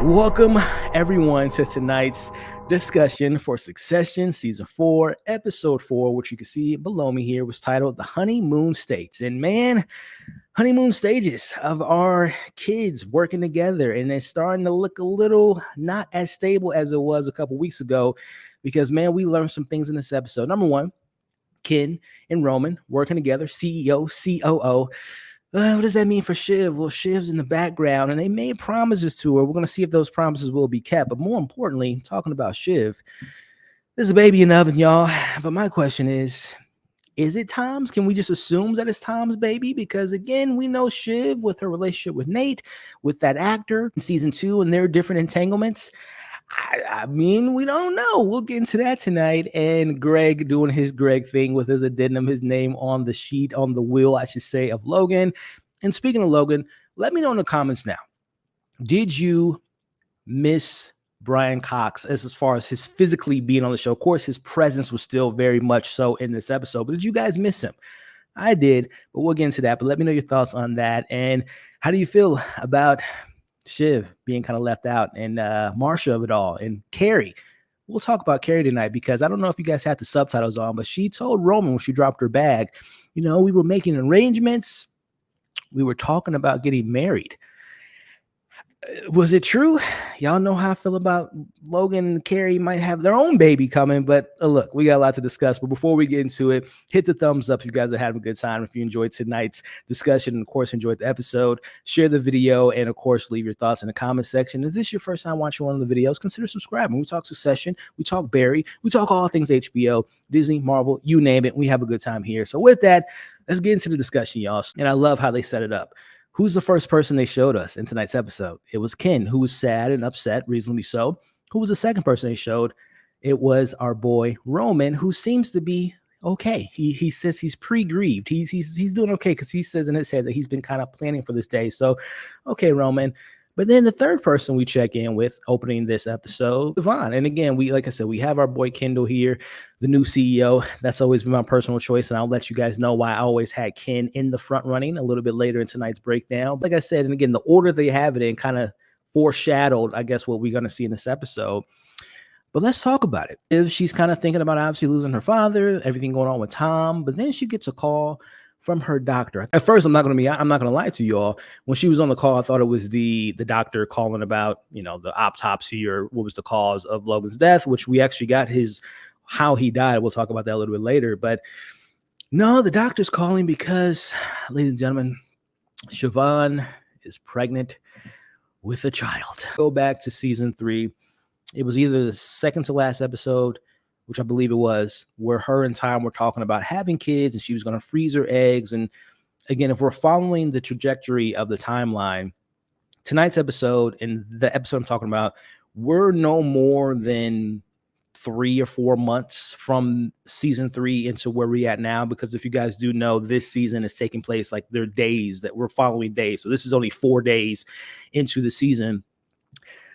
Welcome, everyone, to tonight's discussion for Succession Season 4, Episode 4, which you can see below me here, was titled The Honeymoon States. And man, honeymoon stages of our kids working together, and it's starting to look a little not as stable as it was a couple weeks ago because, man, we learned some things in this episode. Number one, Ken and Roman working together, CEO, COO. What does that mean for Shiv? Well, Shiv's in the background, and they made promises to her. We're going to see if those promises will be kept. But more importantly, talking about Shiv, there's a baby in the oven, y'all. But my question is it Tom's? Can we just assume that it's Tom's baby? Because, again, we know Shiv with her relationship with Nate, with that actor in Season 2, and their different entanglements. I mean, we don't know. We'll get into that tonight. And Greg doing his Greg thing with his addendum, his name on the sheet, on the wheel, I should say, of Logan. And speaking of Logan, let me know in the comments now. Did you miss Brian Cox as far as his physically being on the show? Of course, his presence was still very much so in this episode. But did you guys miss him? I did, but we'll get into that. But let me know your thoughts on that. And how do you feel about Shiv being kind of left out, and Marsha of it all, and Carrie? We'll talk about Carrie tonight because I don't know if you guys had the subtitles on, but she told Roman when she dropped her bag, we were making arrangements. We were talking about getting married. Was it true? Y'all know how I feel about Logan and Carrie might have their own baby coming, but look, we got a lot to discuss. But before we get into it, hit the thumbs up if you guys are having a good time. If you enjoyed tonight's discussion and, of course, enjoyed the episode, share the video, and, of course, leave your thoughts in the comment section. If this is your first time watching one of the videos, consider subscribing. We talk Succession, we talk Barry, we talk all things HBO, Disney, Marvel, you name it. We have a good time here. So with that, let's get into the discussion, y'all. And I love how they set it up. Who's the first person they showed us in tonight's episode? It was Ken, who was sad and upset, reasonably so. Who was the second person they showed? It was our boy Roman, who seems to be okay. He says he's pre-grieved. He's doing okay because he says in his head that he's been kind of planning for this day. So, okay, Roman. But then the third person we check in with opening this episode, Devon. And again, like I said, we have our boy Kendall here, the new CEO. That's always been my personal choice, and I'll let you guys know why I always had Ken in the front running a little bit later in tonight's breakdown. Like I said, and again, the order they have it in kind of foreshadowed, I guess, what we're going to see in this episode. But let's talk about it. If she's kind of thinking about obviously losing her father, everything going on with Tom, but then she gets a call from her doctor. At first, I'm not going to lie to you all. When she was on the call, I thought it was the doctor calling about, the autopsy or what was the cause of Logan's death, which we actually got how he died. We'll talk about that a little bit later. But no, the doctor's calling because, ladies and gentlemen, Siobhan is pregnant with a child. Go back to season 3. It was either the second to last episode, which I believe it was, where her and Tom were talking about having kids and she was going to freeze her eggs. And again, if we're following the trajectory of the timeline, tonight's episode and the episode I'm talking about, we're no more than 3 or 4 months from season 3 into where we're at now. Because if you guys do know, this season is taking place, like they're days that we're following days. So this is only 4 days into the season.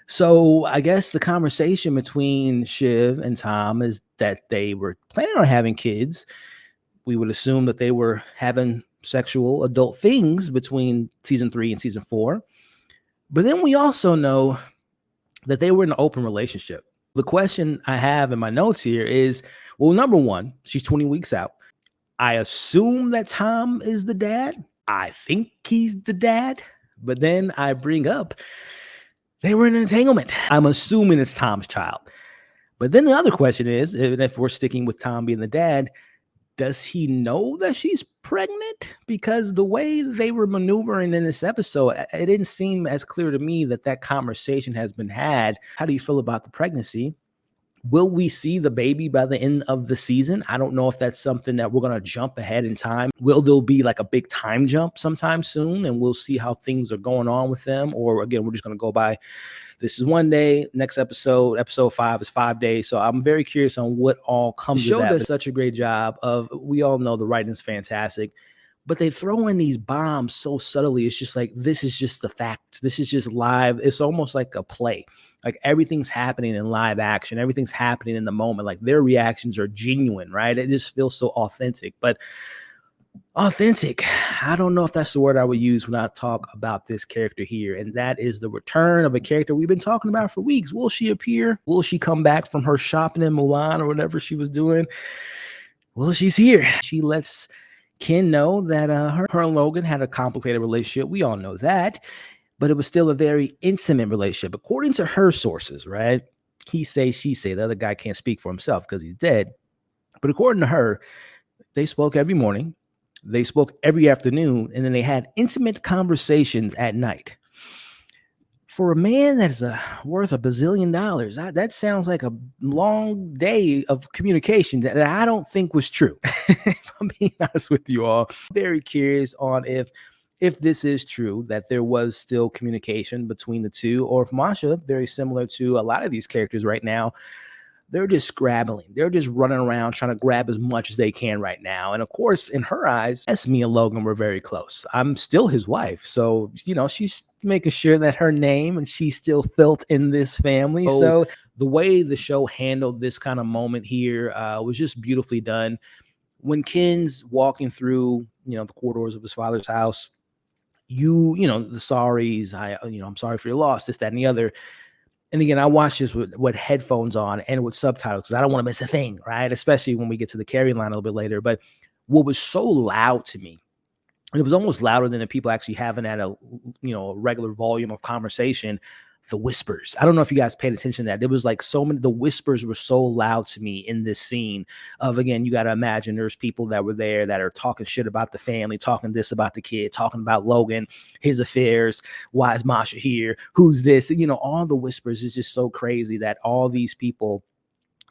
So I guess the conversation between Shiv and Tom is that they were planning on having kids. We would assume that they were having sexual adult things between season 3 and season 4. But then we also know that they were in an open relationship. The question I have in my notes here is, well, number one, she's 20 weeks out. I assume that Tom is the dad. I think he's the dad. But then I bring up, they were in an entanglement. I'm assuming it's Tom's child. But then the other question is, if we're sticking with Tom being the dad, does he know that she's pregnant? Because the way they were maneuvering in this episode, it didn't seem as clear to me that conversation has been had. How do you feel about the pregnancy? Will we see the baby by the end of the season? I don't know if that's something that we're going to jump ahead in time. Will there be like a big time jump sometime soon and we'll see how things are going on with them? Or again, we're just going to go by, this is 1 day, next episode 5 is 5 days. So I'm very curious on what all comes of that. The show does such a great job of, we all know the writing is fantastic, but they throw in these bombs so subtly. It's just like, this is just the facts. This is just live. It's almost like a play. Like everything's happening in live action. Everything's happening in the moment. Like their reactions are genuine, right? It just feels so authentic. But authentic. I don't know if that's the word I would use when I talk about this character here, and that is the return of a character we've been talking about for weeks. Will she appear? Will she come back from her shopping in Milan or whatever she was doing? Well, she's here. She lets Ken know that her and Logan had a complicated relationship. We all know that, but it was still a very intimate relationship. According to her sources, right? He say, she say. The other guy can't speak for himself because he's dead. But according to her, they spoke every morning, they spoke every afternoon, and then they had intimate conversations at night. For a man that is worth $1 bazillion, that sounds like a long day of communication that I don't think was true. If I'm being honest with you all, very curious on if this is true, that there was still communication between the two, or if Masha, very similar to a lot of these characters right now, they're just scrabbling. They're just running around trying to grab as much as they can right now. And of course, in her eyes, me and Logan were very close. I'm still his wife. So, she's making sure that her name and she's still felt in this family. So the way the show handled this kind of moment here was just beautifully done. When Ken's walking through, the corridors of his father's house, the sorries, I'm sorry for your loss, this, that, and the other. And again, I watched this with headphones on and with subtitles because I don't want to miss a thing, right? Especially when we get to the carry line a little bit later. But what was so loud to me, and it was almost louder than the people actually having at a regular volume of conversation, the whispers. I don't know if you guys paid attention to that. There was like so many, the whispers were so loud to me in this scene of, again, you got to imagine there's people that were there that are talking shit about the family, talking this about the kid, talking about Logan, his affairs. Why is Masha here? Who's this? All the whispers is just so crazy that all these people,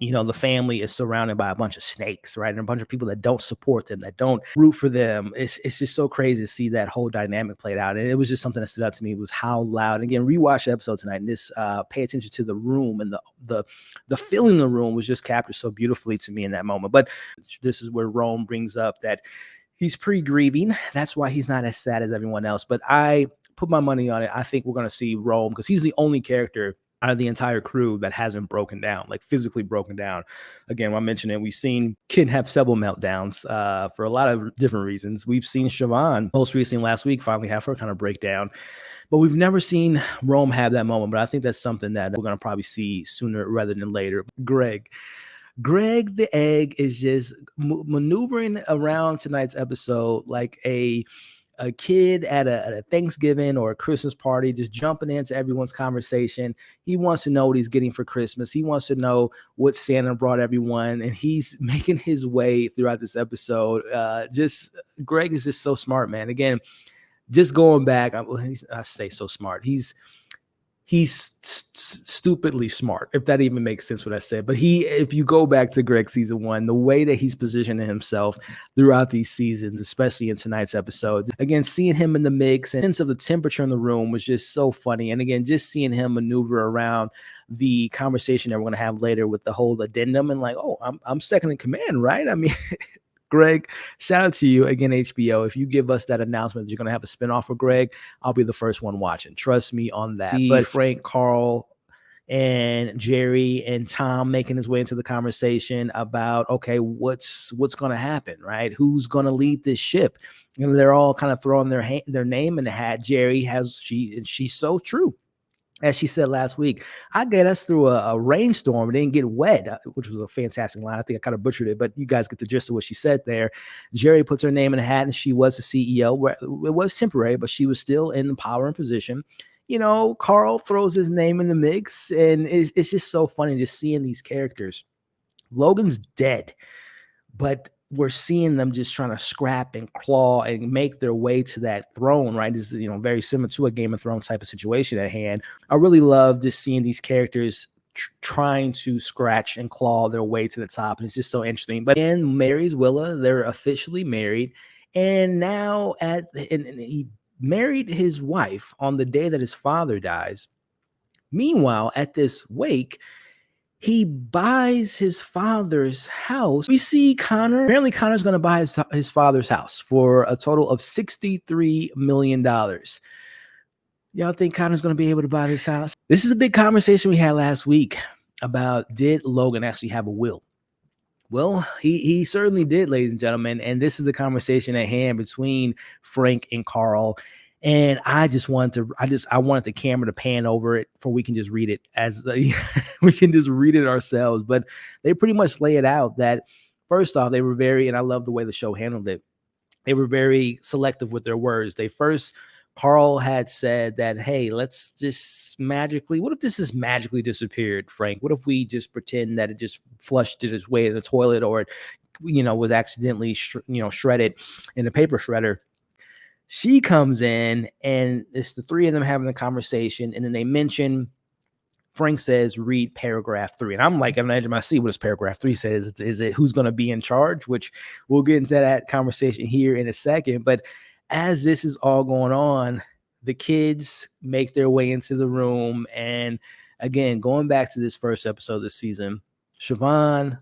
the family is surrounded by a bunch of snakes, right? And a bunch of people that don't support them, that don't root for them. It's just so crazy to see that whole dynamic played out. And it was just something that stood out to me, was how loud. Again, rewatch the episode tonight, and this pay attention to the room, and the feeling in the room was just captured so beautifully to me in that moment. But this is where Rome brings up that he's pre-grieving. That's why he's not as sad as everyone else. But I put my money on it. I think we're going to see Rome, because he's the only character out of the entire crew that hasn't broken down, like physically broken down. Again, when I mentioned it, we've seen Ken have several meltdowns for a lot of different reasons. We've seen Siobhan most recently last week finally have her kind of breakdown, but we've never seen Rome have that moment. But I think that's something that we're going to probably see sooner rather than later. Greg the egg is just maneuvering around tonight's episode like a kid at a Thanksgiving or a Christmas party, just jumping into everyone's conversation. He wants to know what he's getting for Christmas. He wants to know what Santa brought everyone, and he's making his way throughout this episode. Greg is just so smart, man. Again, just going back, I say so smart. He's stupidly smart, if that even makes sense what I said. But if you go back to Greg season 1, the way that he's positioning himself throughout these seasons, especially in tonight's episode, again, seeing him in the mix and sense of the temperature in the room was just so funny. And again, just seeing him maneuver around the conversation that we're going to have later with the whole addendum and like, oh, I'm second in command, right? I mean, Greg, shout out to you again, HBO. If you give us that announcement that you're going to have a spinoff with Greg, I'll be the first one watching. Trust me on that. But Frank, Carl, and Jerry and Tom making his way into the conversation about, okay, what's going to happen, right? Who's going to lead this ship? They're all kind of throwing their name in the hat. Jerry she's so true. As she said last week, I get us through a rainstorm and didn't get wet, which was a fantastic line. I think I kind of butchered it, but you guys get the gist of what she said there. Jerry puts her name in a hat, and she was the CEO. It was temporary, but she was still in the power and position. Carl throws his name in the mix, and it's just so funny just seeing these characters. Logan's dead, but we're seeing them just trying to scrap and claw and make their way to that throne, right? This is, very similar to a Game of Thrones type of situation at hand. I really love just seeing these characters trying to scratch and claw their way to the top. And it's just so interesting. But in Mary's Willa, they're officially married. And now he married his wife on the day that his father dies. Meanwhile, at this wake, he buys his father's house. We see Connor. Apparently, Connor's going to buy his father's house for a total of $63 million. Y'all think Connor's going to be able to buy this house? This is a big conversation we had last week about, did Logan actually have a will? Well, he certainly did, ladies and gentlemen. And this is the conversation at hand between Frank and Carl. And I wanted the camera to pan over it for we can just read it as we can just read it ourselves. But they pretty much lay it out that first off, they were very, and I love the way the show handled it. They were very selective with their words. Carl had said that, hey, let's just what if this is magically disappeared, Frank? What if we just pretend that it just flushed its way in the toilet, or it, was accidentally, shredded in a paper shredder? She comes in and it's the three of them having the conversation. And then they mention, Frank says, read paragraph 3. And I'm like, on the edge of my seat, what does paragraph 3 say? Is it who's going to be in charge? Which we'll get into that conversation here in a second. But as this is all going on, the kids make their way into the room. And again, going back to this first episode of this season, Siobhan,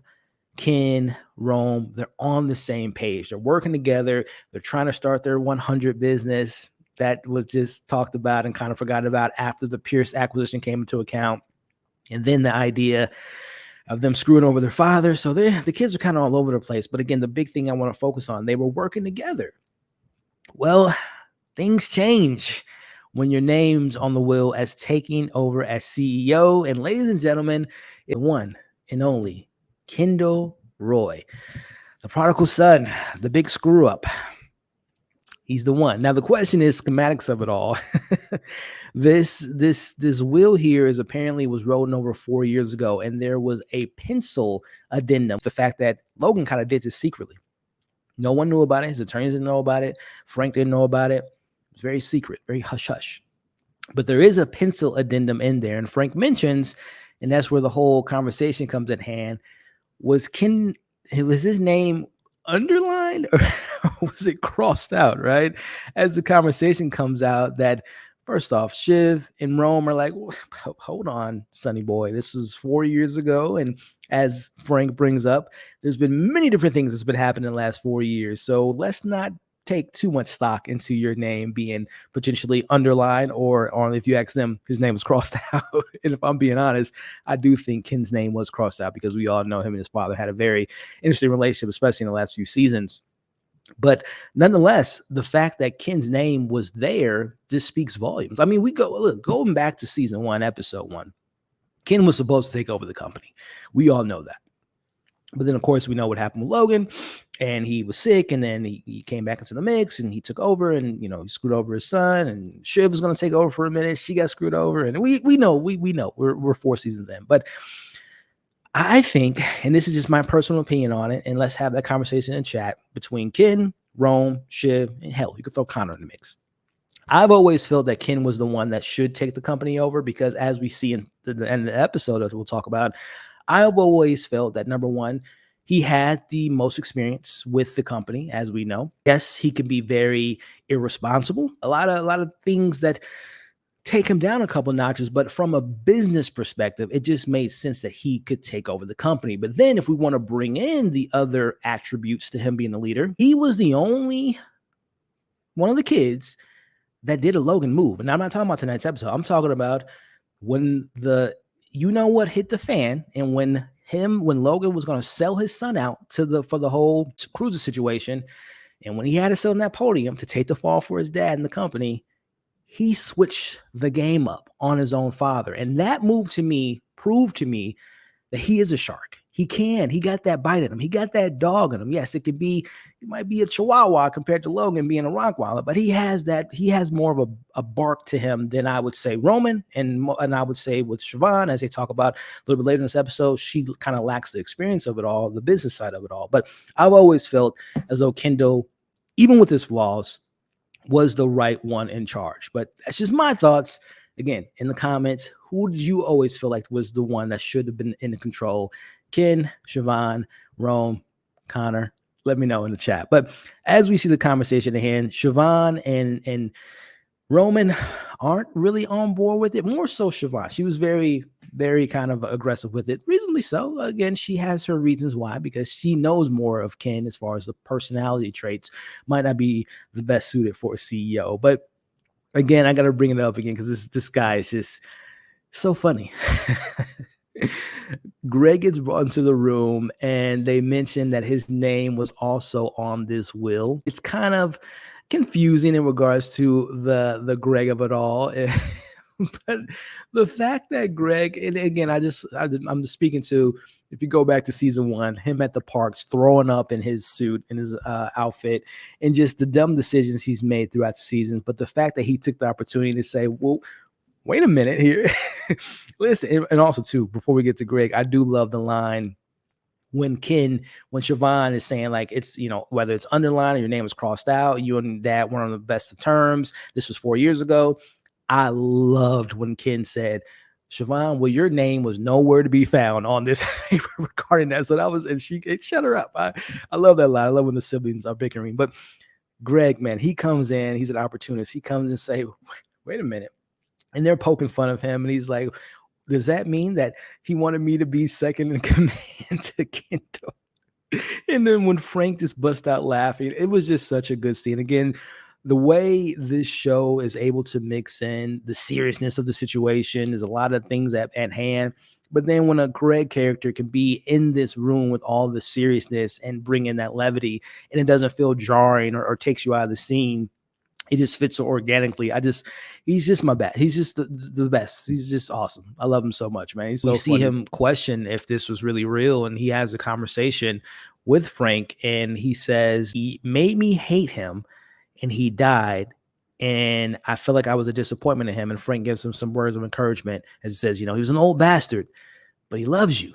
Ken, Rome, they're on the same page. They're working together. They're trying to start their 100 business that was just talked about and kind of forgotten about after the Pierce acquisition came into account. And then the idea of them screwing over their father. So the kids are kind of all over the place. But again, the big thing I want to focus on, they were working together. Well, things change when your name's on the will as taking over as CEO. And ladies and gentlemen, it's one and only Kendall Roy, the prodigal son, the big screw up. He's the one. Now the question is schematics of it all. This will here is apparently was rolling over 4 years ago, and there was a pencil addendum. The fact that Logan kind of did this secretly. No one knew about it. His attorneys didn't know about it. Frank didn't know about it. It was very secret, very hush hush. But there is a pencil addendum in there, and Frank mentions, and that's where the whole conversation comes at hand. Was his name underlined or was it crossed out, right? As the conversation comes out that first off, Shiv and Rome are like, hold on, Sonny boy, this is 4 years ago. And as Frank brings up, there's been many different things that's been happening in the last 4 years. So let's not take too much stock into your name being potentially underlined or if you ask them, his name was crossed out. And if I'm being honest, I do think Ken's name was crossed out because we all know him and his father had a very interesting relationship, especially in the last few seasons. But nonetheless, the fact that Ken's name was there just speaks volumes. I mean, going back to season 1, episode 1, Ken was supposed to take over the company. We all know that. But then, of course, we know what happened with Logan, and he was sick, and then he came back into the mix, and he took over, and, he screwed over his son, and Shiv was going to take over for a minute. She got screwed over, and we know, we're 4 seasons in. But I think, and this is just my personal opinion on it, and let's have that conversation in chat between Ken, Rome, Shiv, and hell, you could throw Connor in the mix. I've always felt that Ken was the one that should take the company over because as we see in the end of the episode, as we'll talk about, I've always felt that, number one, he had the most experience with the company, as we know. Yes, he can be very irresponsible. A lot of things that take him down a couple notches, but from a business perspective, it just made sense that he could take over the company. But then if we want to bring in the other attributes to him being the leader, he was the only one of the kids that did a Logan move. And I'm not talking about tonight's episode. I'm talking about when what hit the fan, and when Logan was going to sell his son out for the whole cruiser situation, and when he had to sit on that podium to take the fall for his dad and the company, he switched the game up on his own father. And that move to me proved to me that he is a shark. He got that bite in him. He got that dog in him. Yes, it might be a Chihuahua compared to Logan being a Rottweiler, but he has more of a bark to him than I would say Roman, and I would say with Siobhan, as they talk about a little bit later in this episode, she kind of lacks the experience of it all, the business side of it all. But I've always felt as though Kendall, even with his flaws, was the right one in charge. But that's just my thoughts. Again, in the comments, who did you always feel like was the one that should have been in control? Ken, Siobhan, Rome, Connor, let me know in the chat. But as we see the conversation at hand, Siobhan and Roman aren't really on board with it. More so Siobhan. She was very, very kind of aggressive with it. Reasonably so. Again, she has her reasons why, because she knows more of Ken as far as the personality traits might not be the best suited for a CEO. But again, I got to bring it up again because this guy is just so funny. Greg gets brought into the room and they mention that his name was also on this will. It's kind of confusing in regards to the Greg of it all. But the fact that Greg, and again, I'm just speaking to, if you go back to season 1, him at the parks throwing up in his suit, in his outfit, and just the dumb decisions he's made throughout the season. But the fact that he took the opportunity to say, well, wait a minute here. Listen, and also too, before we get to Greg, I do love the line when Siobhan is saying, like, it's, whether it's underlined or your name was crossed out, you and Dad weren't on the best of terms. This was 4 years ago. I loved when Ken said, Siobhan, well, your name was nowhere to be found on this paper regarding that. So that was, and it shut her up. I love that line. I love when the siblings are bickering. But Greg, man, he comes in, he's an opportunist. He comes and say, wait a minute. And they're poking fun of him. And he's like, does that mean that he wanted me to be second in command to Kendall? And then when Frank just bust out laughing, it was just such a good scene. Again, the way this show is able to mix in the seriousness of the situation, there's a lot of things at hand. But then when a Greg character can be in this room with all the seriousness and bring in that levity, and it doesn't feel jarring or takes you out of the scene, it just fits so organically. He's just my best. He's just the best. He's just awesome. I love him so much, man. He's so funny. See him question if this was really real, and he has a conversation with Frank, and he says, he made me hate him, and he died, and I feel like I was a disappointment to him. And Frank gives him some words of encouragement, and says, he was an old bastard, but he loves you.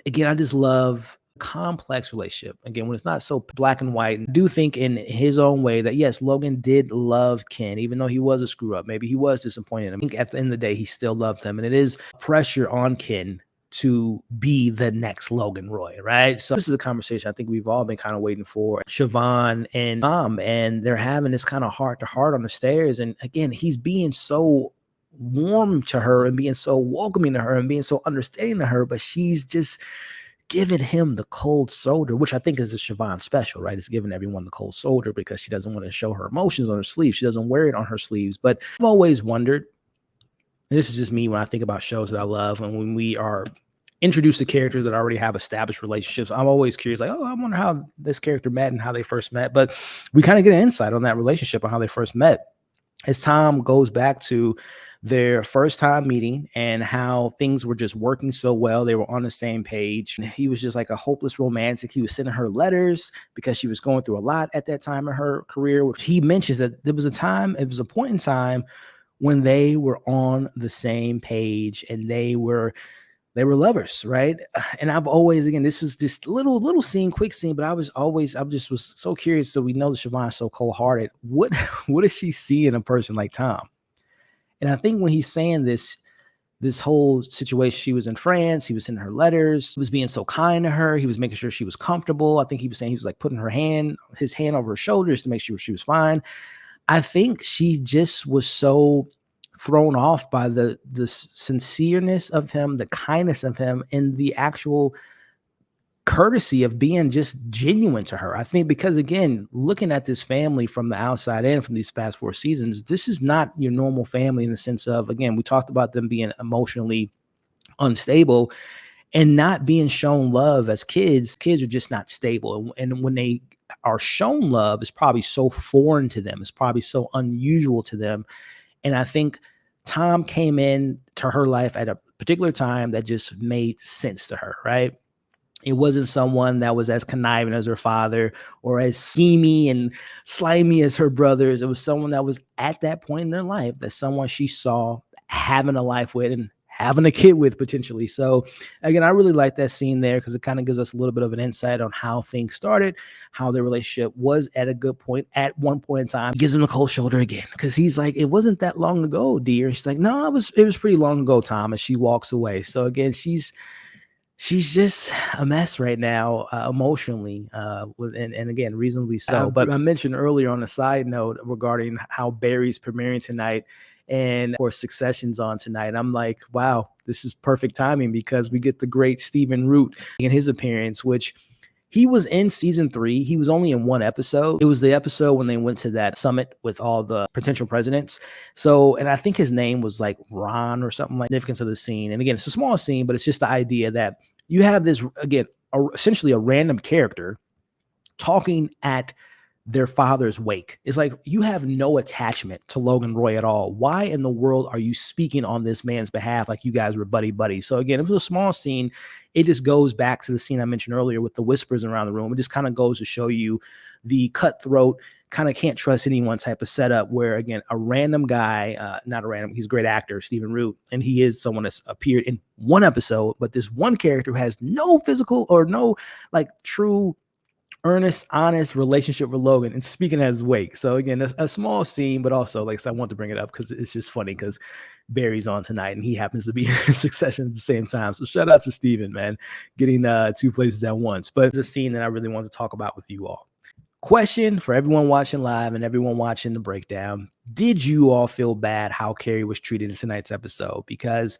Again, I just love complex relationship. Again, when it's not so black and white. I do think in his own way that, yes, Logan did love Ken, even though he was a screw up. Maybe he was disappointed in him. I think at the end of the day, he still loved him. And it is pressure on Ken to be the next Logan Roy, right? So this is a conversation I think we've all been kind of waiting for. Siobhan and Mom, and they're having this kind of heart-to-heart on the stairs. And again, he's being so warm to her and being so welcoming to her and being so understanding to her, but she's just giving him the cold shoulder, which I think is a Siobhan special, right? It's giving everyone the cold shoulder because she doesn't want to show her emotions on her sleeve. She doesn't wear it on her sleeves. But I've always wondered, and this is just me when I think about shows that I love, and when we are introduced to characters that already have established relationships, I'm always curious, like, oh, I wonder how this character met and how they first met. But we kind of get an insight on that relationship and how they first met as Tom goes back to their first time meeting and how things were just working so well. They were on the same page. He was just like a hopeless romantic. He was sending her letters because she was going through a lot at that time in her career. He mentions that it was a point in time when they were on the same page and they were lovers, right? And I've always, again, this was this little scene, quick scene, but I just was so curious. So we know that Siobhan is so cold-hearted. What does she see in a person like Tom? And I think when he's saying this whole situation, she was in France, he was sending her letters, he was being so kind to her, he was making sure she was comfortable. I think he was saying he was like putting his hand over her shoulders to make sure she was fine. I think she just was so thrown off by the sincereness of him, the kindness of him, and the actual courtesy of being just genuine to her. I think because, again, looking at this family from the outside in, from these past 4 seasons, this is not your normal family in the sense of, again, we talked about them being emotionally unstable and not being shown love as kids. Kids are just not stable. And when they are shown love, it's probably so foreign to them. It's probably so unusual to them. And I think Tom came in to her life at a particular time that just made sense to her, right? It wasn't someone that was as conniving as her father or as schemy and slimy as her brothers. It was someone that was at that point in their life, that someone she saw having a life with and having a kid with potentially. So again, I really like that scene there because it kind of gives us a little bit of an insight on how things started, how their relationship was at a good point at one point in time. He gives him the cold shoulder again because he's like, it wasn't that long ago, dear. She's like, no, it was pretty long ago, Tom. And she walks away. So again, she's just a mess right now, emotionally, and again, reasonably so. But I mentioned earlier on a side note regarding how Barry's premiering tonight, and of course Succession's on tonight. I'm like, wow, this is perfect timing because we get the great Stephen Root in his appearance, which He was in season 3. He was only in one episode. It was the episode when they went to that summit with all the potential presidents. So, and I think his name was like Ron or something like significance of the scene. And again, it's a small scene, but it's just the idea that you have this, again, essentially a random character talking at their father's wake. It's like you have no attachment to Logan Roy at all. Why in the world are you speaking on this man's behalf like you guys were buddy-buddy? So again, it was a small scene. It just goes back to the scene I mentioned earlier with the whispers around the room. It just kind of goes to show you the cutthroat, kind of can't trust anyone type of setup where, again, a random guy, not a random, he's a great actor, Stephen Root, and he is someone that's appeared in one episode, but this one character has no physical or no like true earnest, honest relationship with Logan and speaking at his wake. So again, a small scene, but also like I want to bring it up because it's just funny because Barry's on tonight and he happens to be in Succession at the same time. So shout out to Steven, man, getting 2 places at once. But it's a scene that I really want to talk about with you all. Question for everyone watching live and everyone watching the breakdown. Did you all feel bad how Carrie was treated in tonight's episode? Because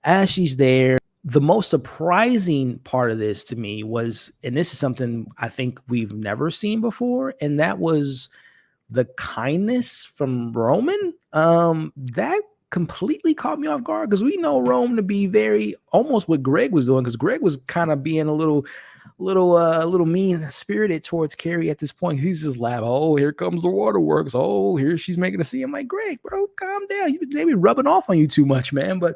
as she's there, the most surprising part of this to me was, and this is something I think we've never seen before, and that was the kindness from Roman. That completely caught me off guard because we know Rome to be very almost what Greg was doing, because Greg was kind of being a little mean spirited towards Carrie at this point. He's just laughing. Oh, here comes the waterworks. Oh, here she's making a scene. I'm like, Greg, bro, calm down. They be rubbing off on you too much, man. But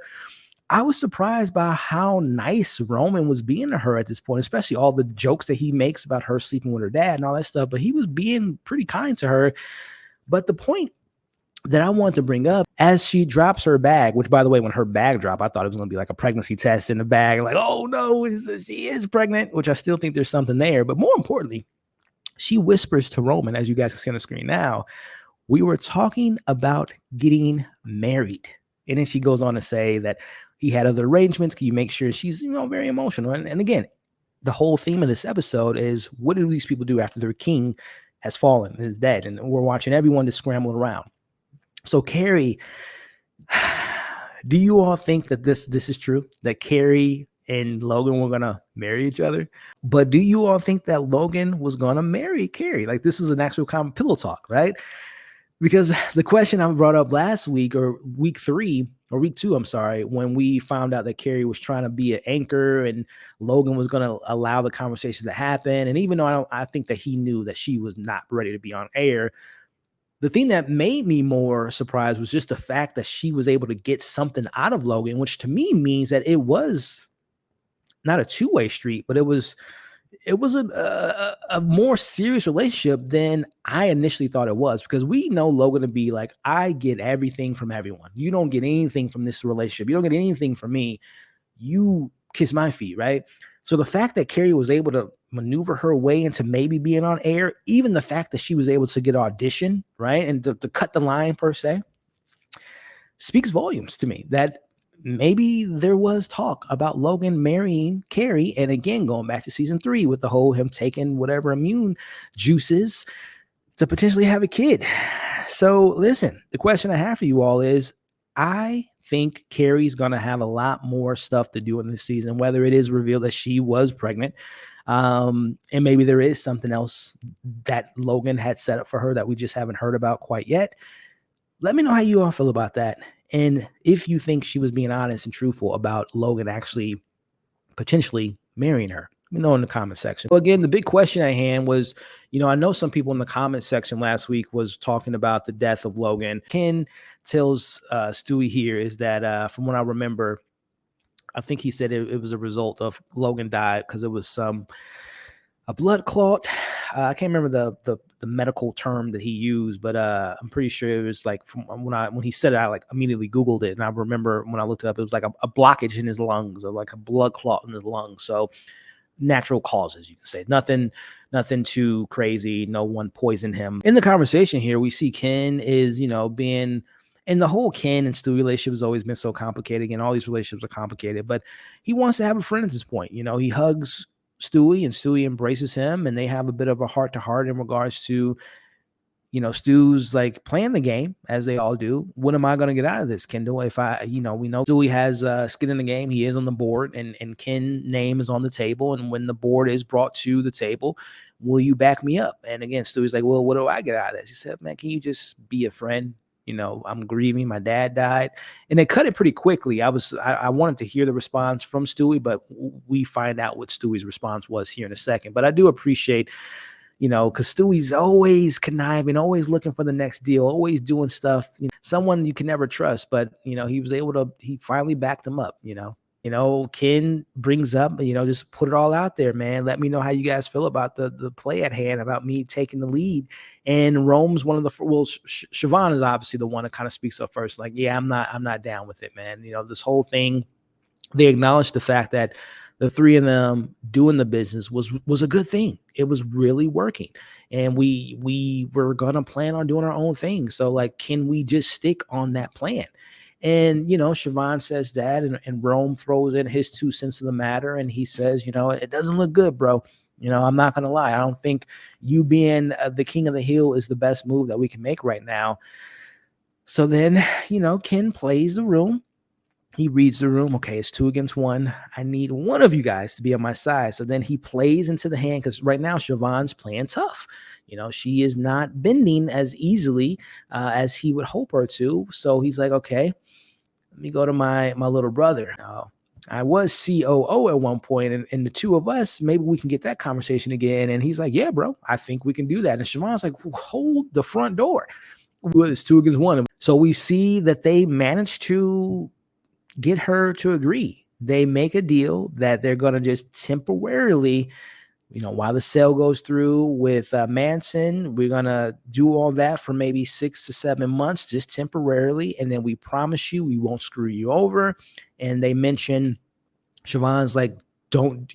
I was surprised by how nice Roman was being to her at this point, especially all the jokes that he makes about her sleeping with her dad and all that stuff. But he was being pretty kind to her. But the point that I want to bring up as she drops her bag, which by the way, when her bag dropped, I thought it was going to be like a pregnancy test in the bag. Like, oh no, she is pregnant, which I still think there's something there. But more importantly, she whispers to Roman, as you guys can see on the screen now, we were talking about getting married. And then she goes on to say that he had other arrangements. Can you make sure she's, very emotional? And again, the whole theme of this episode is what do these people do after their king has fallen, is dead? And we're watching everyone just scramble around. So Carrie, do you all think that this is true? That Carrie and Logan were going to marry each other? But do you all think that Logan was going to marry Carrie? Like this is an actual common pillow talk, right? Because the question I brought up last week or week 2, I'm sorry, when we found out that Carrie was trying to be an anchor and Logan was going to allow the conversation to happen. And even though I think that he knew that she was not ready to be on air, the thing that made me more surprised was just the fact that she was able to get something out of Logan, which to me means that it was not a two-way street, but it was a more serious relationship than I initially thought it was, because we know Logan to be like, I get everything from everyone. You don't get anything from this relationship. You don't get anything from me. You kiss my feet, right? So the fact that Carrie was able to maneuver her way into maybe being on air, even the fact that she was able to get audition, right, and to cut the line per se, speaks volumes to me that maybe there was talk about Logan marrying Carrie. And again, going back to season 3 with the whole him taking whatever immune juices to potentially have a kid. So listen, the question I have for you all is, I think Carrie's going to have a lot more stuff to do in this season, whether it is revealed that she was pregnant. And maybe there is something else that Logan had set up for her that we just haven't heard about quite yet. Let me know how you all feel about that. And if you think she was being honest and truthful about Logan actually potentially marrying her, let me know in the comment section. Well, again, the big question at hand was, I know some people in the comment section last week was talking about the death of Logan. Ken tells Stewie here is that from what I remember, I think he said it was a result of Logan died because it was a blood clot. I can't remember the medical term that he used, but I'm pretty sure it was like from when he said it, I like immediately Googled it. And I remember when I looked it up, it was like a blockage in his lungs or like a blood clot in his lungs. So natural causes, you can say. Nothing too crazy. No one poisoned him. In the conversation here, we see Ken is, being, and the whole Ken and Stewie relationship has always been so complicated. And all these relationships are complicated, but he wants to have a friend at this point. He hugs Stewie and Stewie embraces him, and they have a bit of a heart-to-heart in regards to Stu's like playing the game as they all do. What am I going to get out of this, Kendall? If we know Stewie has skin in the game. He is on the board, and Ken's name is on the table. And when the board is brought to the table, will you back me up? And again, Stewie's like, well, what do I get out of this? He said, man, can you just be a friend? I'm grieving. My dad died. And they cut it pretty quickly. I wanted to hear the response from Stewie, but we find out what Stewie's response was here in a second. But I do appreciate, because Stewie's always conniving, always looking for the next deal, always doing stuff. Someone you can never trust, but he finally backed him up. Ken brings up, just put it all out there, man. Let me know how you guys feel about the play at hand, about me taking the lead. And Rome's one of the Siobhan is obviously the one that kind of speaks up first. Like, yeah, I'm not down with it, man. This whole thing. They acknowledged the fact that the three of them doing the business was a good thing. It was really working. And we were going to plan on doing our own thing. So, like, can we just stick on that plan? And, Siobhan says that, and Rome throws in his 2 cents of the matter. And he says, it doesn't look good, bro. I'm not going to lie. I don't think you being the king of the hill is the best move that we can make right now. So then, Ken plays the room. He reads the room. Okay, it's 2 against 1. I need one of you guys to be on my side. So then he plays into the hand, because right now Siobhan's playing tough. She is not bending as easily as he would hope her to. So he's like, okay, let me go to my little brother. I was COO at one point, and the 2 of us, maybe we can get that conversation again. And he's like, yeah, bro, I think we can do that. And Siobhan's like, hold the front door. It's 2 against 1. So we see that they managed to get her to agree. They make a deal that they're going to just temporarily, while the sale goes through with Matsson, we're going to do all that for maybe 6 to 7 months, just temporarily. And then we promise you we won't screw you over. And they mention, Siobhan's like, don't,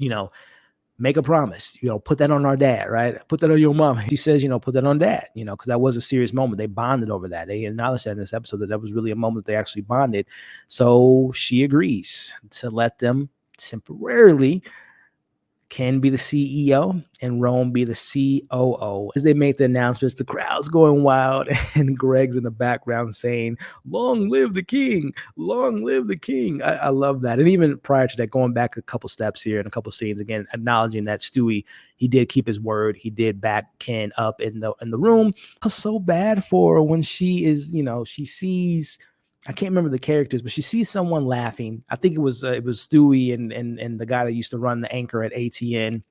make a promise, put that on our dad, right? Put that on your mom. She says, put that on dad, because that was a serious moment. They bonded over that. They acknowledged that in this episode, that was really a moment they actually bonded. So she agrees to let them temporarily, Ken be the CEO and Rome be the COO. As they make the announcements, the crowd's going wild, and Greg's in the background saying, long live the king, long live the king. I love that. And even prior to that, going back a couple steps here and a couple scenes, again, acknowledging that Stewie, he did keep his word. He did back Ken up in the room. I was so bad for her when she is, she sees, I can't remember the characters, but she sees someone laughing. I think it was Stewie and the guy that used to run the anchor at ATN,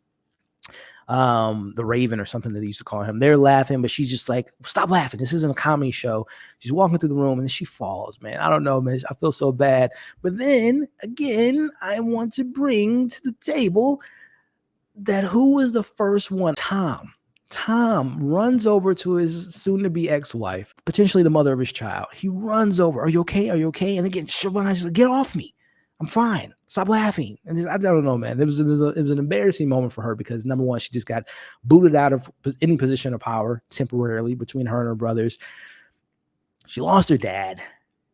the Raven or something that they used to call him. They're laughing, but she's just like, stop laughing. This isn't a comedy show. She's walking through the room and then she falls, man. I don't know, man. I feel so bad. But then again, I want to bring to the table that who was the first one? Tom runs over to his soon-to-be ex-wife, potentially the mother of his child. He runs over. Are you okay? Are you okay? And again, Siobhan's like, get off me. I'm fine. Stop laughing. And I don't know, man. It was an embarrassing moment for her because, number one, she just got booted out of any position of power temporarily between her and her brothers. She lost her dad.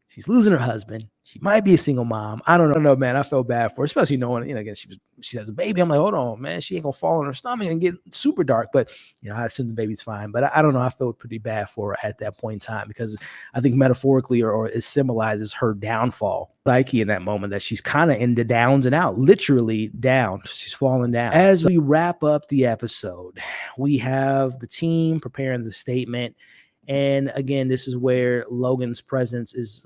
She's losing her husband. She might be a single mom. I don't know, man. I felt bad for her, especially knowing, again, she has a baby. I'm like, hold on, man. She ain't gonna fall on her stomach and get super dark. But I assume the baby's fine. But I don't know. I felt pretty bad for her at that point in time because I think metaphorically or it symbolizes her downfall psyche in that moment, that she's kind of in the downs and out, literally down. She's falling down. As we wrap up the episode, we have the team preparing the statement. And again, this is where Logan's presence is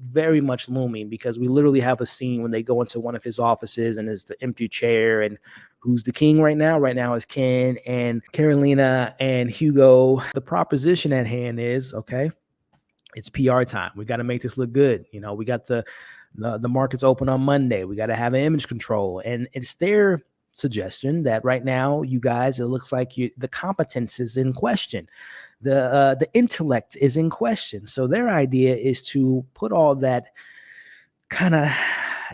very much looming because we literally have a scene when they go into one of his offices and there's the empty chair and who's the king right now? Right now is Ken and Carolina and Hugo. The proposition at hand is, okay, it's PR time. We got to make this look good. We got the markets open on Monday. We got to have an image control. And it's their suggestion that right now, you guys, it looks like the competence is in question. The intellect is in question. So their idea is to put all that kind of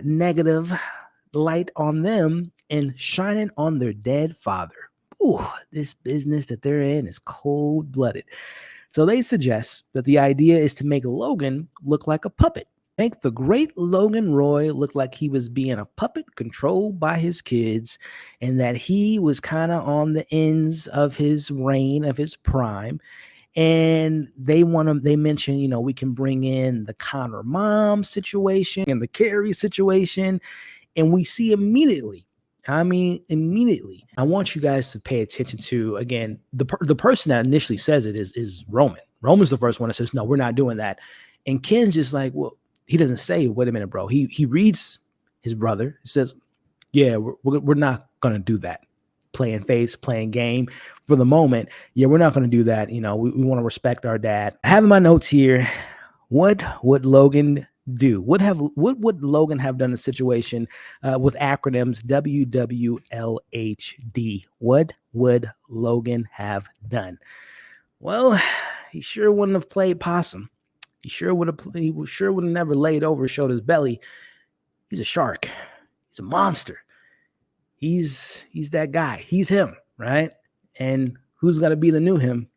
negative light on them and shine it on their dead father. Ooh, this business that they're in is cold-blooded. So they suggest that the idea is to make Logan look like a puppet. Make the great Logan Roy look like he was being a puppet controlled by his kids and that he was kind of on the ends of his reign, of his prime. And they mention, we can bring in the Connor mom situation and the Carrie situation. And we see immediately, I want you guys to pay attention to, again, the person that initially says it is Roman. Roman's the first one that says, no, we're not doing that. And Ken's just like, well, he doesn't say, wait a minute, bro. He reads his brother. He says, yeah, we're not going to do that. Playing face, playing game for the moment. Yeah, we're not going to do that. We want to respect our dad. I have in my notes here, what would Logan do? What would Logan have done in a situation with acronyms WWLHD? What would Logan have done? Well, he sure wouldn't have played possum. He sure would have never laid over, showed his belly. He's a shark. He's a monster. He's that guy. He's him, right? And who's got to be the new him?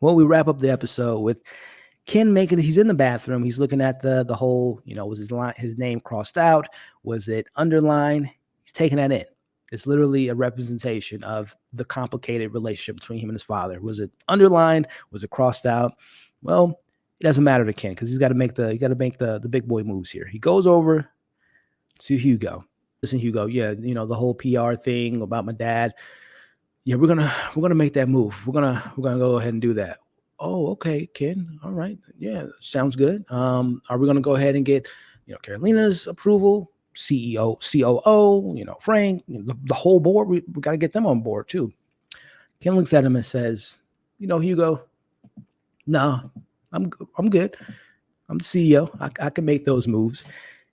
Well, we wrap up the episode with Ken he's in the bathroom. He's looking at the whole, was his name crossed out? Was it underlined? He's taking that in. It's literally a representation of the complicated relationship between him and his father. Was it underlined? Was it crossed out? Well, it doesn't matter to Ken because he's got to make the big boy moves here. He goes over to Hugo. Listen, Hugo, yeah, the whole PR thing about my dad. Yeah, we're gonna make that move. We're gonna go ahead and do that. Oh, okay, Ken. All right. Yeah, sounds good. Are we gonna go ahead and get, Carolina's approval, CEO, COO, Frank, the whole board? We gotta get them on board too. Ken looks at him and says, Hugo, no, I'm good. I'm the CEO. I can make those moves.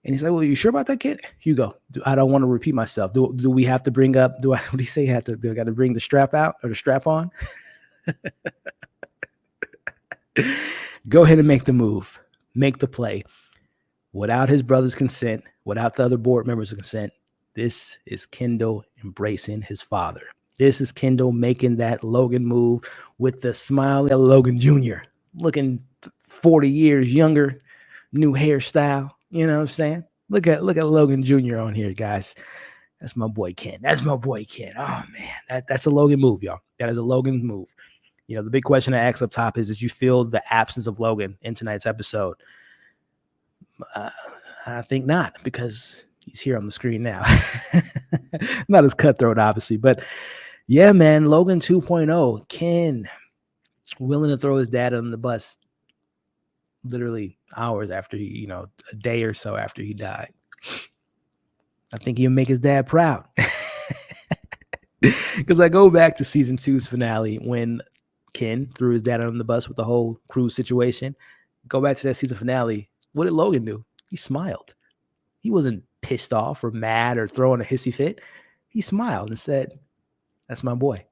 And he's like, well, you sure about that, kid? Hugo, I don't want to repeat myself. Do we have to bring up, what do you say? Do I got to bring the strap out or the strap on? Go ahead and make the move. Make the play. Without his brother's consent, without the other board members' consent, this is Kendall embracing his father. This is Kendall making that Logan move with the smile of Logan Jr. looking 40 years younger, new hairstyle. You know what I'm saying? Look at Logan Jr. on here, guys. That's my boy Ken. Oh man, that's a Logan move, y'all. That is a Logan move. The big question I asked up top is, did you feel the absence of Logan in tonight's episode? I think not, because he's here on the screen now. Not as cutthroat, obviously, but yeah, man, Logan 2.0. Ken willing to throw his dad on the bus literally hours after he, a day or so after he died. I think he'll make his dad proud. Because I go back to season 2's finale when Ken threw his dad on the bus with the whole cruise situation. Go back to that season finale. What did Logan do? He smiled. He wasn't pissed off or mad or throwing a hissy fit. He smiled and said, that's my boy.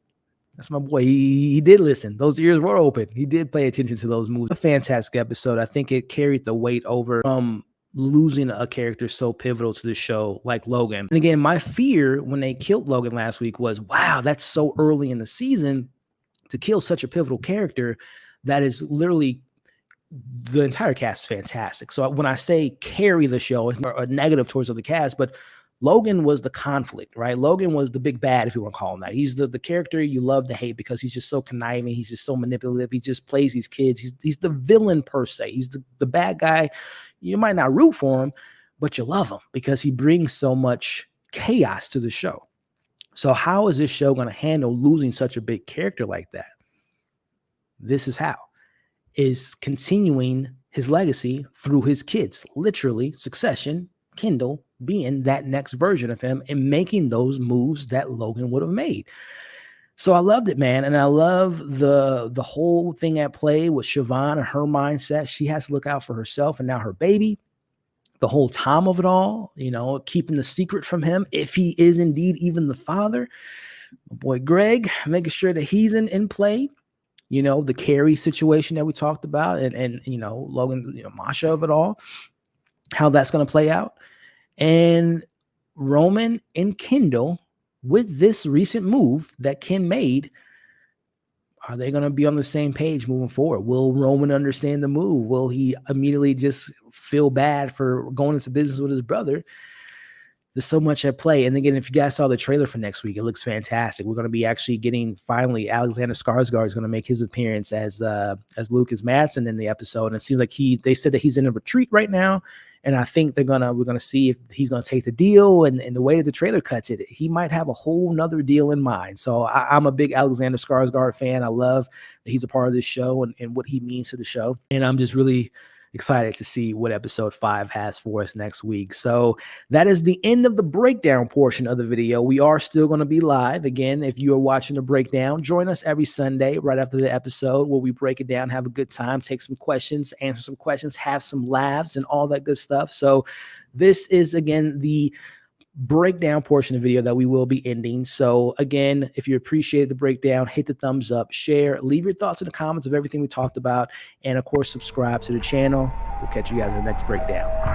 That's my boy. He did listen. Those ears were open. He did pay attention to those moves. A fantastic episode. I think it carried the weight over from losing a character so pivotal to the show like Logan. And again, my fear when they killed Logan last week was, wow, that's so early in the season to kill such a pivotal character that is literally the entire cast is fantastic. So when I say carry the show, it's a negative towards the cast, but Logan was the conflict, right? Logan was the big bad, if you want to call him that. He's the character you love to hate because he's just so conniving. He's just so manipulative. He just plays these kids. He's the villain per se. He's the bad guy. You might not root for him, but you love him because he brings so much chaos to the show. So how is this show going to handle losing such a big character like that? This is how. Is continuing his legacy through his kids. Literally, Succession, Kendall being that next version of him and making those moves that Logan would have made. So I loved it, man. And I love the whole thing at play with Siobhan and her mindset. She has to look out for herself and now her baby. The whole time of it all, keeping the secret from him, if he is indeed even the father. My boy Greg, making sure that he's in play. The Carrie situation that we talked about and Logan, Masha of it all, how that's going to play out. And Roman and Kendall, with this recent move that Ken made, are they going to be on the same page moving forward? Will Roman understand the move? Will he immediately just feel bad for going into business with his brother? there's so much at play. And again, if you guys saw the trailer for next week, it looks fantastic. We're going to be actually getting, finally, Alexander Skarsgård is going to make his appearance as Lucas Matsson in the episode. And it seems like they said that he's in a retreat right now. And I think we're gonna see if he's gonna take the deal, and the way that the trailer cuts it, he might have a whole nother deal in mind. So I'm a big Alexander Skarsgård fan. I love that he's a part of this show and what he means to the show. And I'm just really excited to see what episode 5 has for us next week. So that is the end of the breakdown portion of the video. We are still going to be live. Again, if you are watching the breakdown, join us every Sunday right after the episode where we break it down, have a good time, take some questions, answer some questions, have some laughs and all that good stuff. So this is, again, the breakdown portion of the video that we will be ending. So again, if you appreciate the breakdown, hit the thumbs up, share, leave your thoughts in the comments of everything we talked about, and of course subscribe to the channel. We'll catch you guys in the next breakdown.